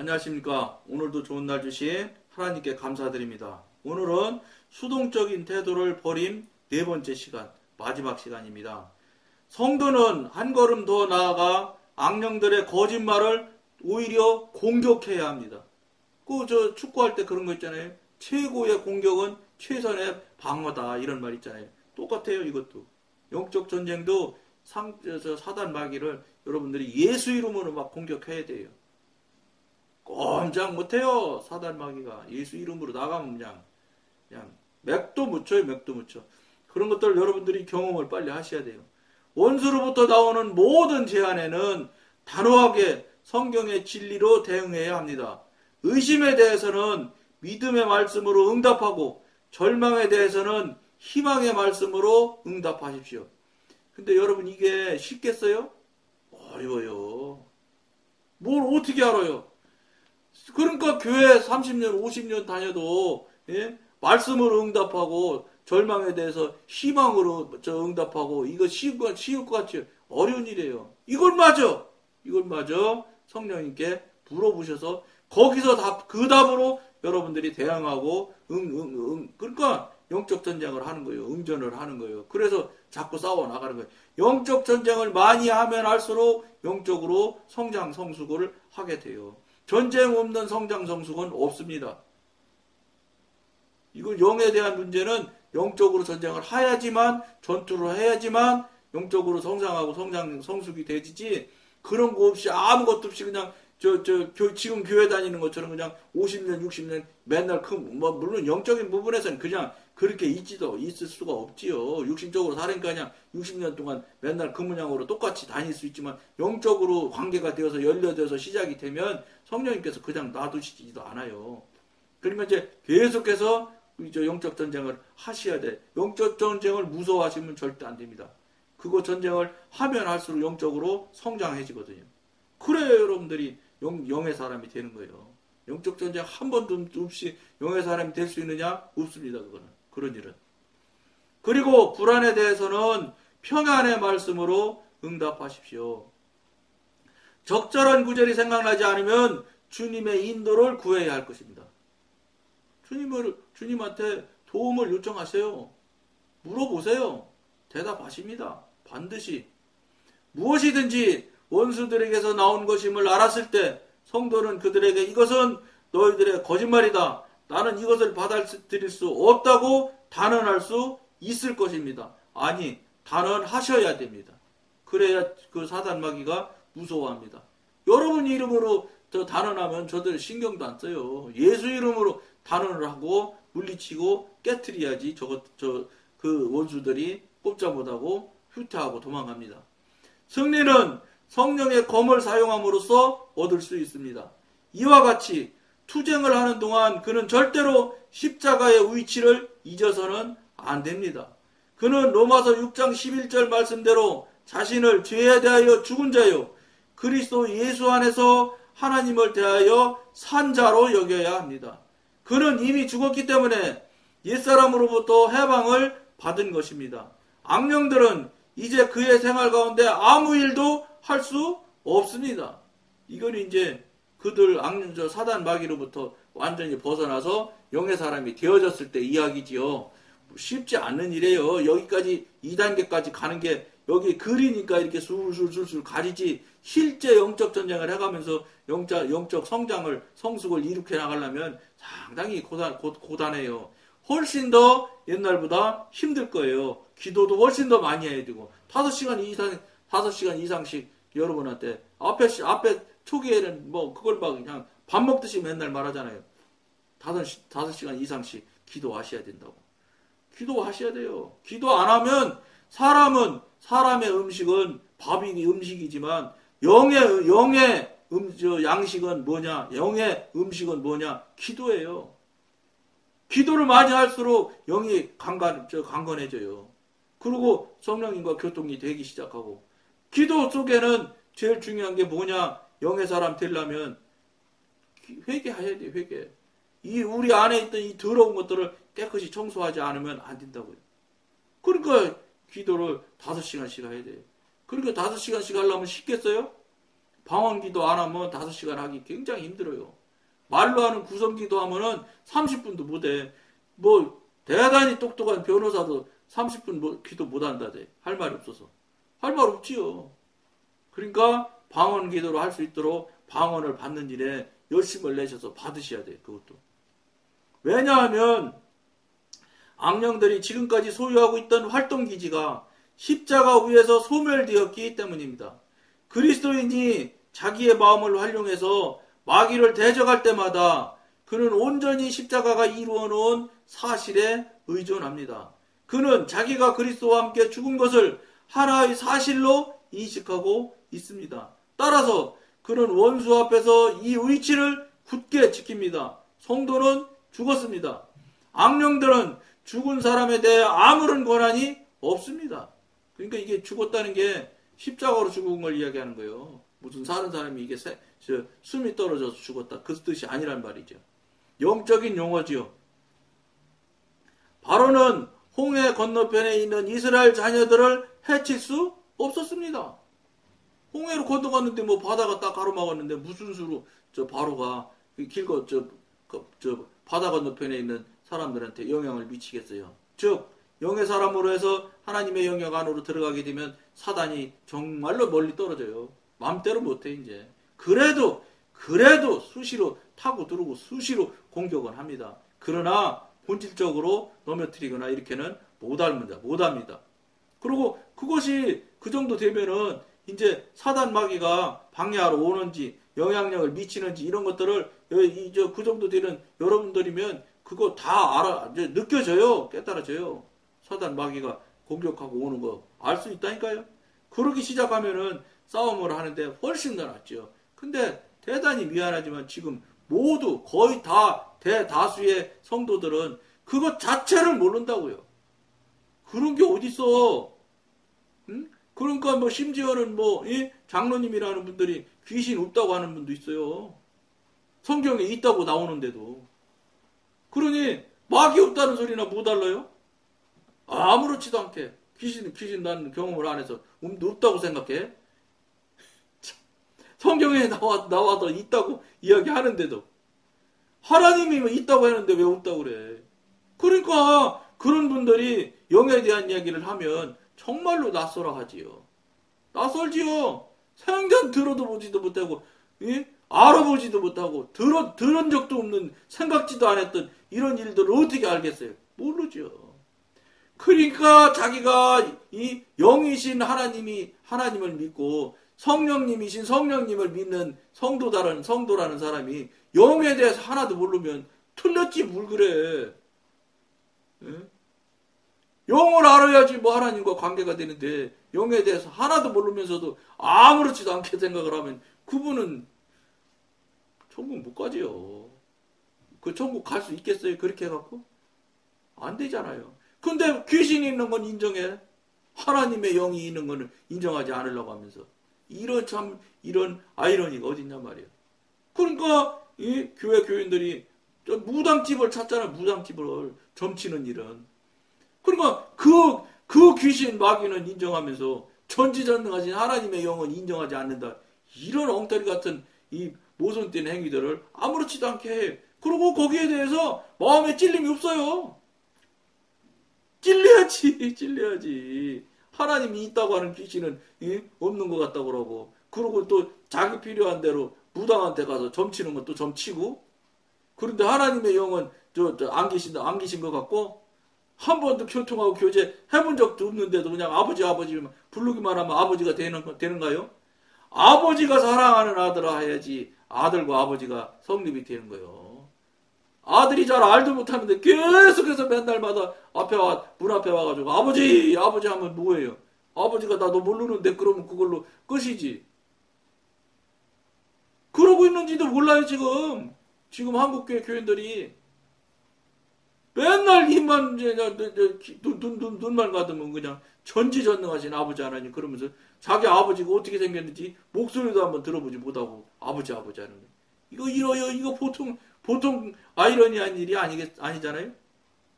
안녕하십니까. 오늘도 좋은 날 주신 하나님께 감사드립니다. 오늘은 수동적인 태도를 버린 네 번째 시간, 마지막 시간입니다. 성도는 한 걸음 더 나아가 악령들의 거짓말을 오히려 공격해야 합니다. 축구할 때 그런 거 있잖아요. 최고의 공격은 최선의 방어다. 이런 말 있잖아요. 똑같아요, 이것도. 영적 전쟁도 사단 마귀를 여러분들이 예수 이름으로 막 공격해야 돼요. 꼼짝 못해요. 사단 마귀가 예수 이름으로 나가면 그냥 맥도 묻혀요. 맥도 묻혀. 그런 것들 여러분들이 경험을 빨리 하셔야 돼요. 원수로부터 나오는 모든 제안에는 단호하게 성경의 진리로 대응해야 합니다. 의심에 대해서는 믿음의 말씀으로 응답하고 절망에 대해서는 희망의 말씀으로 응답하십시오. 근데 여러분 이게 쉽겠어요? 어려워요. 뭘 어떻게 알아요? 그러니까 교회 30년, 50년 다녀도 말씀으로 응답하고 절망에 대해서 희망으로 응답하고 이거 쉬울 것 같죠? 어려운 일이에요. 이걸 마저 성령님께 물어보셔서 거기서 그 답으로 여러분들이 대항하고 그러니까 영적 전쟁을 하는 거예요. 응전을 하는 거예요. 그래서 자꾸 싸워 나가는 거예요. 영적 전쟁을 많이 하면 할수록 영적으로 성장 성숙을 하게 돼요. 전쟁 없는 성장 성숙은 없습니다. 이건 영에 대한 문제는 영적으로 전쟁을 해야지만 전투를 해야지만 영적으로 성장하고 성숙이 되지 그런 거 없이 아무것도 없이 그냥 지금 교회 다니는 것처럼 그냥 50년 60년 맨날 물론 영적인 부분에서는 그냥 그렇게 있을 수가 없지요. 육신적으로 살으니까 그냥 60년 동안 맨날 그 모양으로 똑같이 다닐 수 있지만 영적으로 관계가 되어서 연려돼서 시작이 되면 성령님께서 그냥 놔두시지도 않아요. 그러면 이제 계속해서 영적 전쟁을 하셔야 돼. 영적 전쟁을 무서워하시면 절대 안 됩니다. 그거 전쟁을 하면 할수록 영적으로 성장해지거든요. 그래야 여러분들이 영의 사람이 되는 거예요. 영적 전쟁 한 번도 없이 영의 사람이 될 수 있느냐? 없습니다. 그런 일은. 그리고 불안에 대해서는 평안의 말씀으로 응답하십시오. 적절한 구절이 생각나지 않으면 주님의 인도를 구해야 할 것입니다. 주님한테 도움을 요청하세요. 물어보세요. 대답하십니다. 반드시. 무엇이든지 원수들에게서 나온 것임을 알았을 때 성도는 그들에게 이것은 너희들의 거짓말이다. 나는 이것을 받아들일 수 없다고 단언할 수 있을 것입니다. 아니, 단언하셔야 됩니다. 그래야 그 사단 마귀가 무서워합니다. 여러분 이름으로 단언하면 저들 신경도 안 써요. 예수 이름으로 단언을 하고 물리치고 깨트려야지 그 원수들이 꼼짝 못하고 후퇴하고 도망갑니다. 승리는 성령의 검을 사용함으로써 얻을 수 있습니다. 이와 같이 투쟁을 하는 동안 그는 절대로 십자가의 위치를 잊어서는 안 됩니다. 그는 로마서 6장 11절 말씀대로 자신을 죄에 대하여 죽은 자요 그리스도 예수 안에서 하나님을 대하여 산 자로 여겨야 합니다. 그는 이미 죽었기 때문에 옛사람으로부터 해방을 받은 것입니다. 악령들은 이제 그의 생활 가운데 아무 일도 할 수 없습니다. 이건 이제 그들 사단 마귀로부터 완전히 벗어나서 영의 사람이 되어졌을 때 이야기지요. 쉽지 않은 일이에요. 여기까지 2단계까지 가는 게 여기 글이니까 이렇게 술술술술 가리지 실제 영적 전쟁을 해가면서 영적 성숙을 일으켜 나가려면 상당히 고단해요. 훨씬 더 옛날보다 힘들 거예요. 기도도 훨씬 더 많이 해야 되고 5시간 이상씩 여러분한테 앞에 초기에는 그걸 막 그냥 밥 먹듯이 맨날 말하잖아요. 5시간 이상씩 기도하셔야 된다고. 기도하셔야 돼요. 기도 안 하면 사람의 음식은 밥이 음식이지만 영의 양식은 뭐냐? 영의 음식은 뭐냐? 기도예요. 기도를 많이 할수록 영이 강건해져요. 그리고 성령님과 교통이 되기 시작하고 기도 속에는 제일 중요한 게 뭐냐? 영의 사람 되려면 회개해야 돼요. 회개. 우리 안에 있던 이 더러운 것들을 깨끗이 청소하지 않으면 안 된다고요. 그러니까 기도를 5시간씩 해야 돼요. 그러니까 5시간씩 하려면 쉽겠어요? 방언기도 안 하면 5시간 하기 굉장히 힘들어요. 말로 하는 구성기도 하면은 30분도 못해. 뭐 대단히 똑똑한 변호사도 30분 기도 못한다대. 할 말이 없어서. 할 말 없지요. 그러니까 방언기도로 할 수 있도록 방언을 받는 일에 열심을 내셔서 받으셔야 돼. 그것도. 왜냐하면 악령들이 지금까지 소유하고 있던 활동기지가 십자가 위에서 소멸되었기 때문입니다. 그리스도인이 자기의 마음을 활용해서 마귀를 대적할 때마다 그는 온전히 십자가가 이루어 놓은 사실에 의존합니다. 그는 자기가 그리스도와 함께 죽은 것을 하나의 사실로 인식하고 있습니다. 따라서 그는 원수 앞에서 이 의치를 굳게 지킵니다. 성도는 죽었습니다. 악령들은 죽은 사람에 대해 아무런 권한이 없습니다. 그러니까 이게 죽었다는 게 십자가로 죽은 걸 이야기하는 거예요. 무슨 사는 사람이 이게 숨이 떨어져서 죽었다. 그 뜻이 아니란 말이죠. 영적인 용어지요. 바로는 홍해 건너편에 있는 이스라엘 자녀들을 해칠 수 없었습니다. 홍해로 건너갔는데 뭐 바다가 딱 가로막았는데 무슨 수로 저 바로가 길고 저 바다 건너편에 있는 사람들한테 영향을 미치겠어요. 즉 영의 사람으로 해서 하나님의 영역 안으로 들어가게 되면 사단이 정말로 멀리 떨어져요. 마음대로 못해 이제. 그래도 수시로 타고 들어오고 수시로 공격은 합니다. 그러나 본질적으로 넘어뜨리거나 이렇게는 못합니다. 그리고 그것이 그 정도 되면은 이제 사단 마귀가 방해하러 오는지 영향력을 미치는지 이런 것들을 그 정도 되는 여러분들이면 그거 다 느껴져요. 깨달아져요. 사단 마귀가 공격하고 오는 거 알 수 있다니까요. 그러기 시작하면은 싸움을 하는데 훨씬 더 낫죠. 근데 대단히 미안하지만 지금 모두 거의 다 대다수의 성도들은 그것 자체를 모른다고요. 그런 게 어딨어. 응? 그러니까 뭐 심지어는 장로님이라는 분들이 귀신 없다고 하는 분도 있어요. 성경에 있다고 나오는데도. 그러니 마귀 없다는 소리나 뭐 달라요? 아무렇지도 않게 귀신 난 경험을 안 해서 없다고 생각해. 성경에 나와도 있다고 이야기하는데도 하나님이 있다고 하는데 왜 없다고 그래. 그러니까 그런 분들이 영에 대한 이야기를 하면 정말로 낯설어 하지요. 낯설지요. 생전 들어도 보지도 못하고 알아보지도 못하고 들은 적도 없는 생각지도 않았던 이런 일들을 어떻게 알겠어요? 모르죠. 그러니까 자기가 이 영이신 하나님을 믿고 성령님이신 성령님을 믿는 성도라는 사람이 영에 대해서 하나도 모르면 틀렸지 뭘 그래. 영을 알아야지 뭐 하나님과 관계가 되는데 영에 대해서 하나도 모르면서도 아무렇지도 않게 생각을 하면 그분은 천국 못 가지요. 그 천국 갈 수 있겠어요? 그렇게 해갖고? 안 되잖아요. 근데 귀신이 있는 건 인정해. 하나님의 영이 있는 거는 인정하지 않으려고 하면서. 이런 아이러니가 어딨냐 말이에요. 그러니까 이 교회 교인들이 무당집을 찾잖아. 무당집을 점치는 일은. 그러니까 그 귀신 마귀는 인정하면서 전지전능하신 하나님의 영은 인정하지 않는다. 이런 엉터리 같은 이 모순 띄는 행위들을 아무렇지도 않게 해. 그리고 거기에 대해서 마음에 찔림이 없어요. 찔려야지. 하나님이 있다고 하는 귀신은 없는 것 같다고 그러고, 그러고 또 자기 필요한 대로 무당한테 가서 점치는 것도 점치고, 그런데 하나님의 영은 안 계신 것 같고, 한 번도 교통하고 교제 해본 적도 없는데도 그냥 아버지 부르기만 하면 아버지가 되는가요? 아버지가 사랑하는 아들아 해야지 아들과 아버지가 성립이 되는 거예요. 아들이 잘 알도 못하는데 계속해서 맨날마다 문 앞에 와가지고 아버지 하면 뭐예요? 아버지가 나도 모르는데 그러면 그걸로 끝이지. 그러고 있는지도 몰라요 지금 한국교회 교인들이. 맨날 힘만 눈만 가두면 그냥 전지전능하신 아버지 하나님 그러면서 자기 아버지가 어떻게 생겼는지 목소리도 한번 들어보지 못하고 아버지 하는 거. 이거 보통 아이러니한 일이 아니잖아요.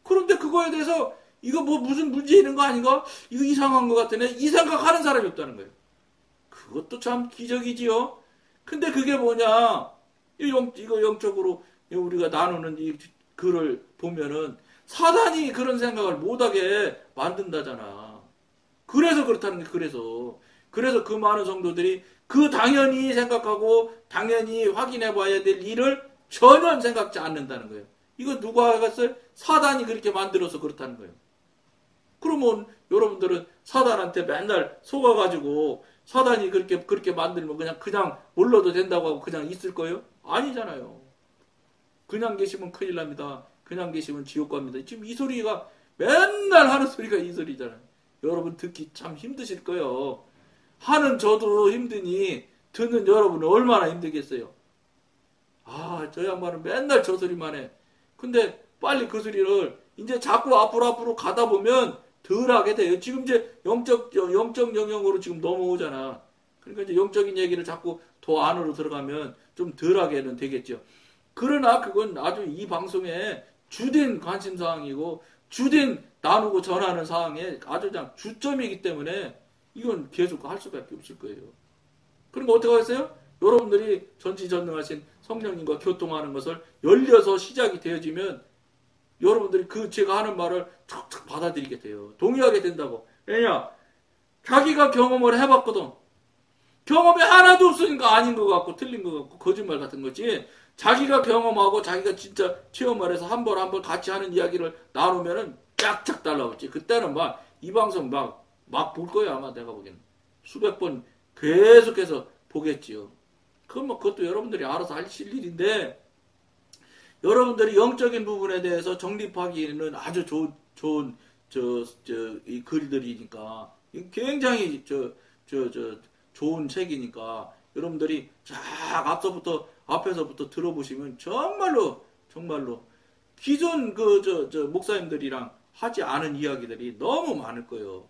그런데 그거에 대해서 이거 무슨 문제 있는 거 아닌가? 이거 이상한 것 같으네. 이 생각하는 사람이 없다는 거예요. 그것도 참 기적이지요. 근데 그게 뭐냐? 이거 영적으로 우리가 나누는 이 글을 보면은 사단이 그런 생각을 못하게 만든다잖아. 그래서 그렇다는 게 그래서 그 많은 성도들이 그 당연히 생각하고 당연히 확인해 봐야 될 일을 전혀 생각지 않는다는 거예요. 이거 누가 하겠어요? 사단이 그렇게 만들어서 그렇다는 거예요. 그러면 여러분들은 사단한테 맨날 속아가지고 사단이 그렇게 만들면 그냥 몰라도 된다고 하고 그냥 있을 거예요? 아니잖아요. 그냥 계시면 큰일 납니다. 그냥 계시면 지옥 갑니다. 지금 이 소리가 맨날 하는 소리가 이 소리잖아요. 여러분 듣기 참 힘드실 거예요. 하는 저도 힘드니 듣는 여러분은 얼마나 힘들겠어요. 저 양반은 맨날 저 소리만 해. 근데 빨리 그 소리를 이제 자꾸 앞으로 가다 보면 덜 하게 돼요. 지금 이제 영적 영역으로 지금 넘어오잖아. 그러니까 이제 영적인 얘기를 자꾸 더 안으로 들어가면 좀 덜 하게는 되겠죠. 그러나 그건 아주 이 방송의 주된 관심사항이고 주된 나누고 전하는 사항의 아주 그냥 주점이기 때문에 이건 계속 할 수밖에 없을 거예요. 그러니까 어떻게 하겠어요? 여러분들이 전지전능하신 성령님과 교통하는 것을 열려서 시작이 되어지면 여러분들이 제가 하는 말을 척척 받아들이게 돼요. 동의하게 된다고. 왜냐? 자기가 경험을 해봤거든. 경험이 하나도 없으니까 아닌 것 같고 틀린 것 같고 거짓말 같은 거지. 자기가 경험하고 자기가 진짜 체험을 해서 한 번 같이 하는 이야기를 나누면은 쫙쫙 달라붙지. 그때는 이 방송 막 볼 거야 아마 내가 보기에는. 수백 번 계속해서 보겠지요. 그것도 여러분들이 알아서 하실 일인데 여러분들이 영적인 부분에 대해서 정립하기에는 아주 좋은 이 글들이니까 굉장히 좋은 책이니까 여러분들이 앞에서부터 들어보시면 정말로 기존 목사님들이랑 하지 않은 이야기들이 너무 많을 거예요.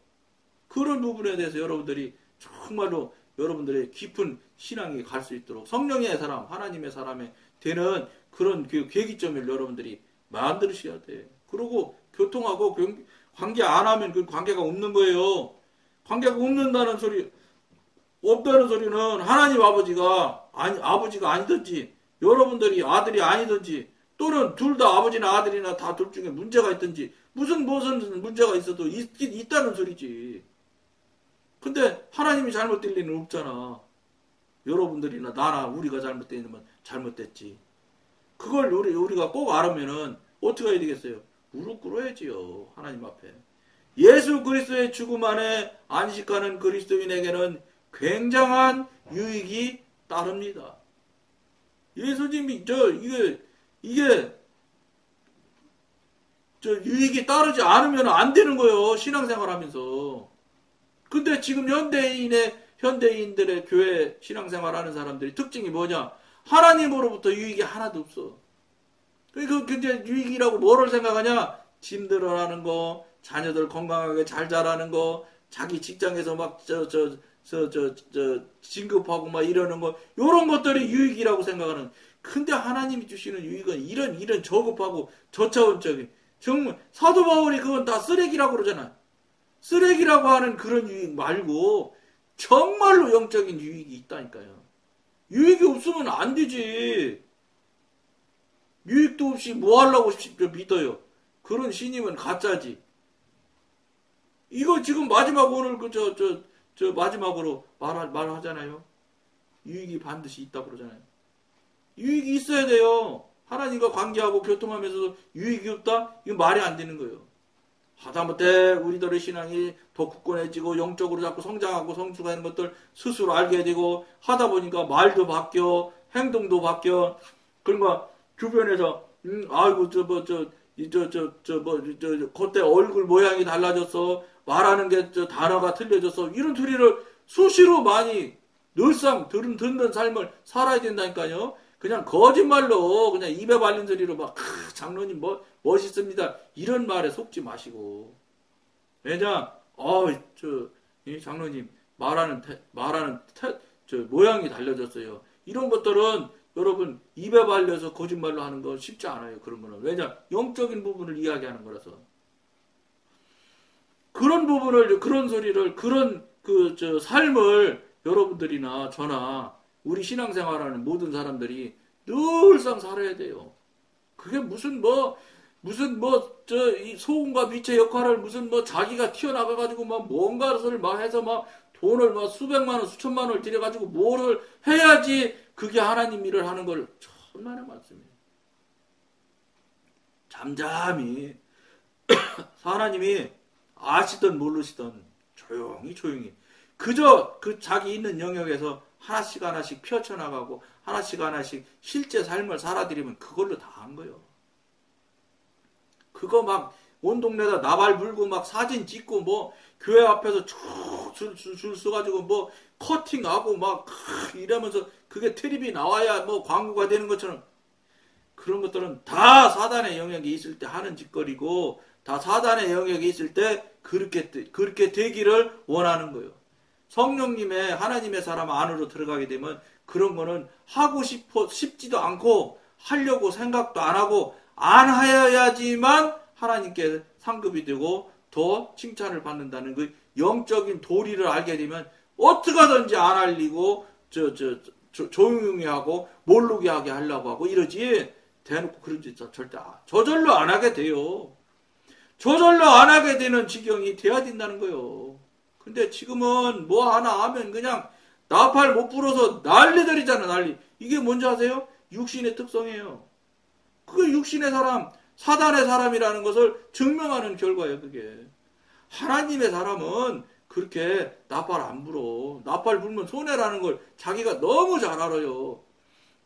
그런 부분에 대해서 여러분들이 정말로 여러분들의 깊은 신앙이 갈 수 있도록 성령의 사람, 하나님의 사람이 되는 그런 계기점을 여러분들이 만드셔야 돼. 그리고 교통하고 관계 안 하면 그 관계가 없는 거예요. 관계가 없다는 소리는 하나님 아버지가 아니든지 여러분들이 아들이 아니든지 또는 둘 다 아버지나 아들이나 다 둘 중에 문제가 있든지 무슨 문제가 있어도 있다는 소리지. 근데 하나님이 잘못될 리는 없잖아. 여러분들이나 나나 우리가 잘못되면 잘못됐지. 그걸 우리가 꼭 알으면은 어떻게 해야 되겠어요? 무릎 꿇어야지요. 하나님 앞에. 예수 그리스도의 죽음 안에 안식하는 그리스도인에게는 굉장한 유익이 따릅니다. 예수님이 이게 유익이 따르지 않으면 안 되는 거예요. 신앙생활 하면서. 근데 지금 현대인들의 교회 신앙생활 하는 사람들이 특징이 뭐냐? 하나님으로부터 유익이 하나도 없어. 근데 유익이라고 뭐를 생각하냐? 짐 늘어나는 거, 자녀들 건강하게 잘 자라는 거, 자기 직장에서 진급하고 이러는 거, 요런 것들이 유익이라고 생각하는. 근데 하나님이 주시는 유익은 이런 저급하고 저차원적인. 정말, 사도 바울이 그건 다 쓰레기라고 그러잖아. 쓰레기라고 하는 그런 유익 말고 정말로 영적인 유익이 있다니까요. 유익이 없으면 안 되지. 유익도 없이 뭐 하려고 믿어요. 그런 신임은 가짜지. 이거 지금 마지막 오늘 마지막으로 말하잖아요. 유익이 반드시 있다고 그러잖아요. 유익이 있어야 돼요. 하나님과 관계하고 교통하면서도 유익이 없다? 이거 말이 안 되는 거예요. 하다못해 우리들의 신앙이 더 굳건해지고 영적으로 자꾸 성장하고 성숙하는 것들 스스로 알게 되고 하다 보니까 말도 바뀌어 행동도 바뀌어. 그러니까 주변에서 아이고 그때 얼굴 모양이 달라졌어, 말하는 게 단어가 틀려졌어, 이런 소리를 수시로 많이 늘상 듣는 삶을 살아야 된다니까요. 그냥 거짓말로 그냥 입에 발린 소리로 장로님 멋있습니다 이런 말에 속지 마시고. 왜냐 이 장로님 말하는 모양이 달라졌어요. 이런 것들은 여러분 입에 발려서 거짓말로 하는 거 쉽지 않아요. 그런 거는. 왜냐 영적인 부분을 이야기하는 거라서. 그런 부분을 그런 소리를 그런 삶을 여러분들이나 저나 우리 신앙생활하는 모든 사람들이 늘상 살아야 돼요. 그게 이 소금과 빛의 역할을 자기가 튀어나가가지고 뭔가를 해서 돈을 수백만 원, 수천만 원을 들여가지고 뭐를 해야지 그게 하나님 일을 하는 걸 천만에 많습니다. 잠잠히 하나님이 아시든 모르시든 조용히 그저 그 자기 있는 영역에서 하나씩 펼쳐나가고 하나씩 실제 삶을 살아들이면 그걸로 다 한 거예요. 그거 온 동네에다 나발 불고 사진 찍고 교회 앞에서 줄 서가지고 커팅하고 이러면서 그게 트립이 나와야 광고가 되는 것처럼 그런 것들은 다 사단의 영역이 있을 때 하는 짓거리고 다 사단의 영역이 있을 때 그렇게 되기를 원하는 거예요. 성령님의 하나님의 사람 안으로 들어가게 되면 그런 거는 하고 싶지도 않고 하려고 생각도 안 하고 안 하여야지만 하나님께 상급이 되고 더 칭찬을 받는다는 그 영적인 도리를 알게 되면 어떻게 하든지 안 알리고 조용히 하고 모르게 하게 하려고 하고 이러지 대놓고 그런 짓 절대 저절로 안 하게 돼요. 저절로 안 하게 되는 지경이 돼야 된다는 거예요. 근데 지금은 하나 하면 그냥 나팔 못 불어서 난리들이잖아, 난리. 이게 뭔지 아세요? 육신의 특성이에요. 그게 육신의 사람, 사단의 사람이라는 것을 증명하는 결과예요, 그게. 하나님의 사람은 그렇게 나팔 안 불어. 나팔 불면 손해라는 걸 자기가 너무 잘 알아요.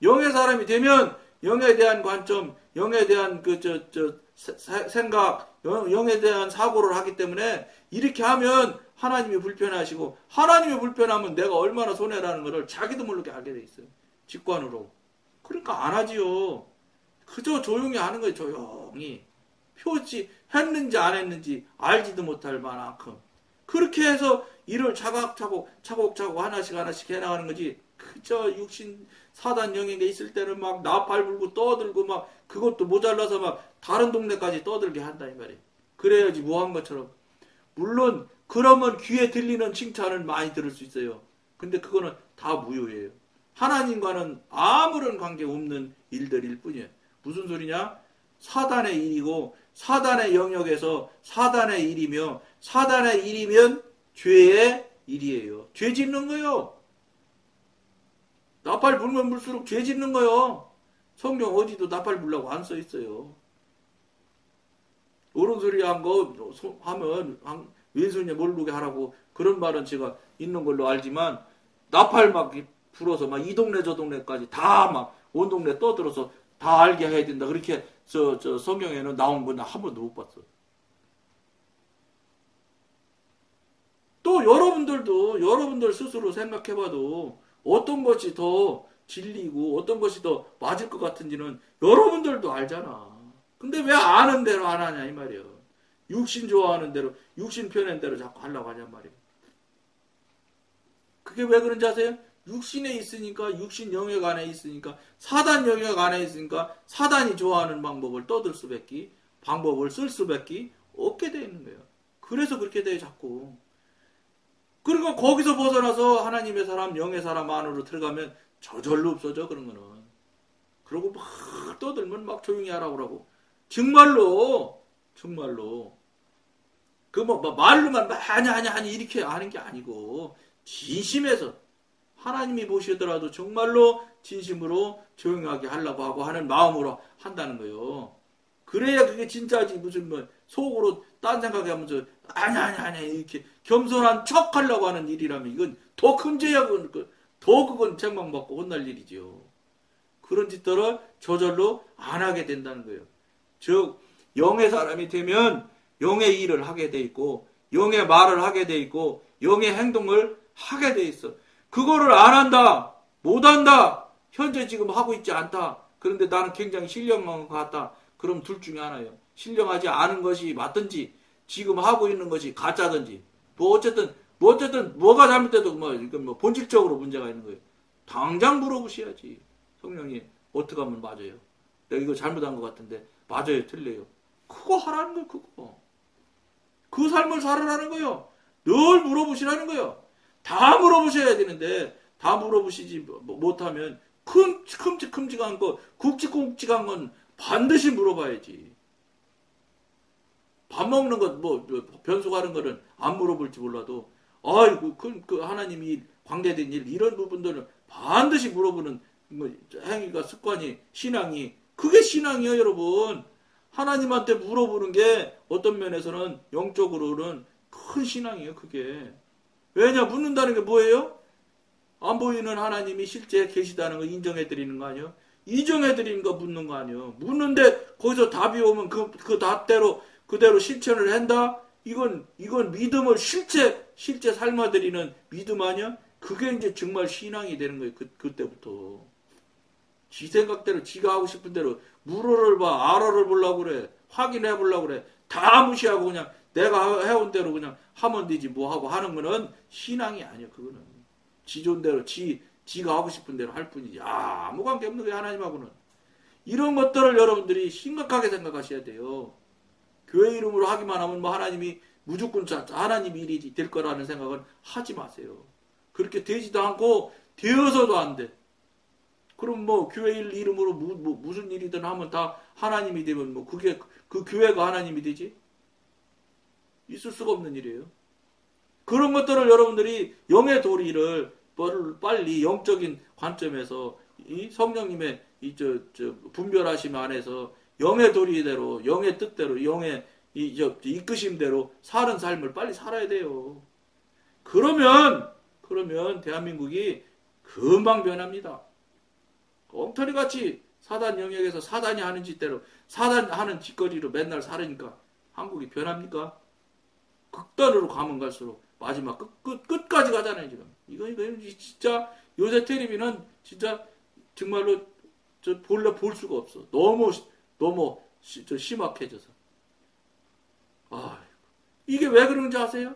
영의 사람이 되면 영에 대한 관점, 영에 대한 생각, 영에 대한 사고를 하기 때문에 이렇게 하면 하나님이 불편하시고 하나님이 불편하면 내가 얼마나 손해라는 것을 자기도 모르게 알게 돼 있어요. 직관으로. 그러니까 안 하지요. 그저 조용히 하는 거예요. 조용히. 표지 했는지 안 했는지 알지도 못할 만큼. 그렇게 해서 일을 차곡차곡 하나씩 해나가는 거지. 그저 육신 사단 영역에 있을 때는 나팔 불고 떠들고 그것도 모자라서 다른 동네까지 떠들게 한다 이 말이에요. 그래야지 뭐한 것처럼. 물론 그러면 귀에 들리는 칭찬을 많이 들을 수 있어요. 근데 그거는 다 무효예요. 하나님과는 아무런 관계 없는 일들일 뿐이에요. 무슨 소리냐? 사단의 일이고 사단의 영역에서 사단의 일이며 사단의 일이면 죄의 일이에요. 죄 짓는 거요. 나팔 불면 불수록 죄 짓는 거요. 성경 어디도 나팔 불라고 안 써 있어요. 옳은 소리 한 거 하면 왼손에 모르게 하라고 그런 말은 제가 있는 걸로 알지만 나팔 불어서 이 동네 저 동네까지 다 온 동네 떠들어서 다 알게 해야 된다. 그렇게 성경에는 나온 건 한 번도 못 봤어. 또 여러분들 스스로 생각해봐도 어떤 것이 더 진리고 어떤 것이 더 맞을 것 같은지는 여러분들도 알잖아. 근데 왜 아는 대로 안 하냐 이 말이에요. 육신 좋아하는 대로 육신 편한 대로 자꾸 하려고 하냔 말이에요. 그게 왜 그런지 아세요? 육신에 있으니까 육신 영역 안에 있으니까 사단 영역 안에 있으니까 사단이 좋아하는 방법을 떠들 수밖에 방법을 쓸 수밖에 없게 돼 있는 거예요. 그래서 그렇게 돼요 자꾸. 그러니까 거기서 벗어나서 하나님의 사람 영의 사람 안으로 들어가면 저절로 없어져 그런 거는. 그러고 떠들면 조용히 하라고 그러고 정말로 그 말로만 하니 이렇게 하는 게 아니고 진심에서 하나님이 보시더라도 정말로 진심으로 조용하게 하려고 하고 하는 마음으로 한다는 거예요. 그래야 그게 진짜지. 무슨 속으로 딴 생각이 하면서 아니 이렇게 겸손한 척 하려고 하는 일이라면 이건 더 큰 죄야. 그건 책망받고 혼날 일이죠. 그런 짓들을 저절로 안 하게 된다는 거예요. 즉 영의 사람이 되면 영의 일을 하게 돼 있고 영의 말을 하게 돼 있고 영의 행동을 하게 돼 있어. 그거를 안 한다, 못 한다, 현재 지금 하고 있지 않다. 그런데 나는 굉장히 신령한 것 같다. 그럼 둘 중에 하나예요. 신령하지 않은 것이 맞든지 지금 하고 있는 것이 가짜든지 어쨌든 뭐가 잘못돼도 본질적으로 문제가 있는 거예요. 당장 물어보셔야지. 성령이 어떻게 하면 맞아요? 내가 이거 잘못한 것 같은데 맞아요, 틀려요? 그거 하라는 거예요. 그거. 그 삶을 살아라는 거예요. 늘 물어보시라는 거예요. 다 물어보셔야 되는데 다 물어보시지 못하면 큼직큼직한 거, 굵직굵직한 건 반드시 물어봐야지. 밥 먹는 것, 변소 가는 거는 안 물어볼지 몰라도, 아이고, 그 하나님이 광대된 일, 이런 부분들은 반드시 물어보는 행위가, 습관이, 신앙이, 그게 신앙이에요, 여러분. 하나님한테 물어보는 게 어떤 면에서는 영적으로는 큰 신앙이에요, 그게. 왜냐, 묻는다는 게 뭐예요? 안 보이는 하나님이 실제 계시다는 거 인정해드리는 거 아니에요? 인정해드리는 거 묻는 거 아니에요? 묻는데 거기서 답이 오면 그 답대로 그대로 실천을 한다? 이건 믿음을 실제 삶아드리는 믿음 아니야? 그게 이제 정말 신앙이 되는 거예요. 그때부터. 지 생각대로, 지가 하고 싶은 대로, 물어를 봐, 알어를 보려고 그래, 확인해 보려고 그래, 다 무시하고 그냥 내가 해온 대로 그냥 하면 되지, 뭐 하고 하는 거는 신앙이 아니야, 그거는. 지 좋은 대로, 지가 하고 싶은 대로 할 뿐이지. 아무 관계 없는 거야, 하나님하고는. 이런 것들을 여러분들이 심각하게 생각하셔야 돼요. 교회 이름으로 하기만 하면 뭐 하나님이 무조건 하나님 일이 될 거라는 생각은 하지 마세요. 그렇게 되지도 않고 되어서도 안 돼. 그럼 뭐 교회 이름으로 무슨 일이든 하면 다 하나님이 되면 뭐 그게 그 교회가 하나님이 되지? 있을 수가 없는 일이에요. 그런 것들을 여러분들이 영의 도리를 빨리 영적인 관점에서 이 성령님의 분별하심 안에서 영의 도리대로, 영의 뜻대로, 영의 이끄심대로 사는 삶을 빨리 살아야 돼요. 그러면 대한민국이 금방 변합니다. 엉터리같이 사단 영역에서 사단이 하는 짓대로, 사단 하는 짓거리로 맨날 살으니까 한국이 변합니까? 극단으로 가면 갈수록 마지막 끝까지 가잖아요, 지금. 이거 진짜 요새 텔레비는 진짜 정말로 본래 볼 수가 없어. 너무 심각해져서. 이게 왜 그런지 아세요?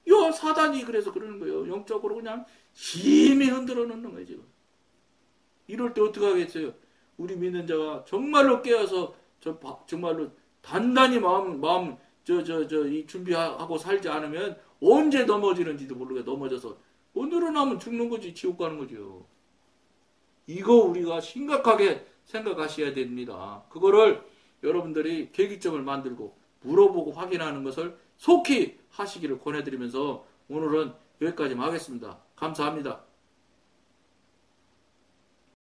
요 사단이 그래서 그러는 거예요. 영적으로 그냥 심히 흔들어 놓는 거예요, 지금. 이럴 때 어떻게 하겠어요? 우리 믿는 자가 정말로 깨어서 정말로 단단히 마음 이 준비하고 살지 않으면 언제 넘어지는지도 모르게 넘어져서 늘어나면 죽는 거지, 지옥 가는 거죠. 이거 우리가 심각하게 생각하셔야 됩니다. 그거를 여러분들이 계기점을 만들고 물어보고 확인하는 것을 속히 하시기를 권해드리면서 오늘은 여기까지만 하겠습니다. 감사합니다.